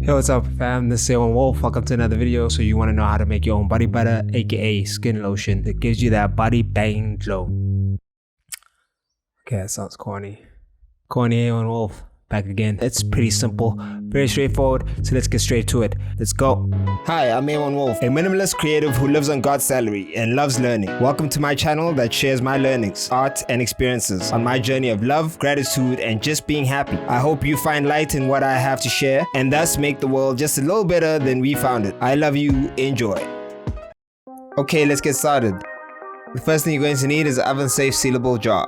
Hey, what's up fam, this is Aewon Wolf. Welcome to another video. So you want to know how to make your own body butter, aka skin lotion that gives you that body bang glow. Okay, that sounds corny. Corny Aewon Wolf, back again. It's pretty simple, very straightforward, so let's get straight to it. Let's go. Hi, I'm Aewon Wolf, a minimalist creative who lives on God's salary and loves learning. Welcome to my channel that shares my learnings, art, and experiences on my journey of love, gratitude, and just being happy. I hope you find light in what I have to share and thus make the world just a little better than we found it. I love you, enjoy. Okay, let's get started. The first thing you're going to need is an oven-safe sealable jar.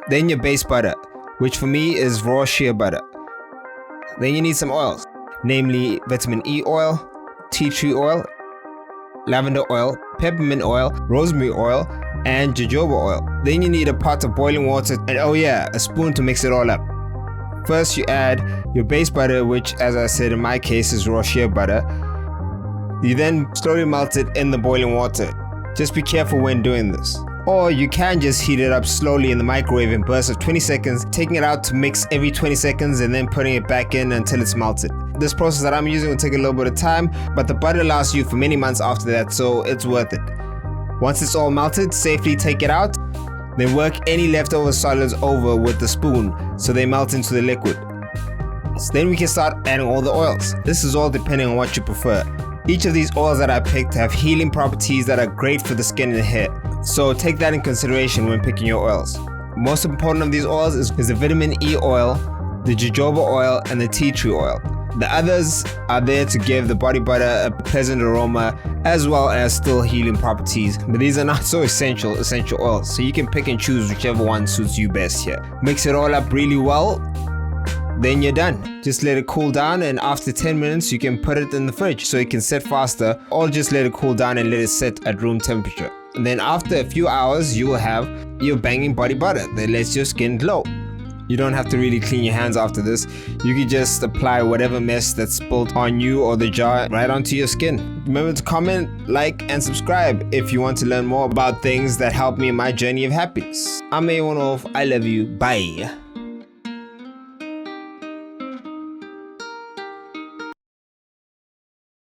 Then your base butter, which for me is raw shea butter. Then you need some oils, namely vitamin E oil, tea tree oil, lavender oil, peppermint oil, rosemary oil, and jojoba oil. Then you need a pot of boiling water and oh yeah, a spoon to mix it all up. First you add your base butter, which as I said in my case is raw shea butter. You then slowly melt it in the boiling water. Just be careful when doing this. Or you can just heat it up slowly in the microwave in bursts of 20 seconds, taking it out to mix every 20 seconds and then putting it back in until it's melted. This process that I'm using will take a little bit of time, but the butter lasts you for many months after that, so it's worth it. Once it's all melted, safely take it out, then work any leftover solids over with the spoon so they melt into the liquid. So then we can start adding all the oils. This is all depending on what you prefer. Each of these oils that I picked have healing properties that are great for the skin and hair, so take that in consideration when picking your oils. Most important of these oils is the vitamin E oil, the jojoba oil, and the tea tree oil. The others are there to give the body butter a pleasant aroma as well as still healing properties, but these are not so essential oils, so you can pick and choose whichever one suits you best here. Mix it all up really well, then you're done. Just let it cool down, and after 10 minutes you can put it in the fridge so it can set faster, or just let it cool down and let it sit at room temperature. And then after a few hours you will have your banging body butter that lets your skin glow. You don't have to really clean your hands after this. You can just apply whatever mess that's spilled on you or the jar right onto your skin. Remember to comment, like, and subscribe if you want to learn more about things that help me in my journey of happiness. I'm Aewon Wolf. I love you. Bye.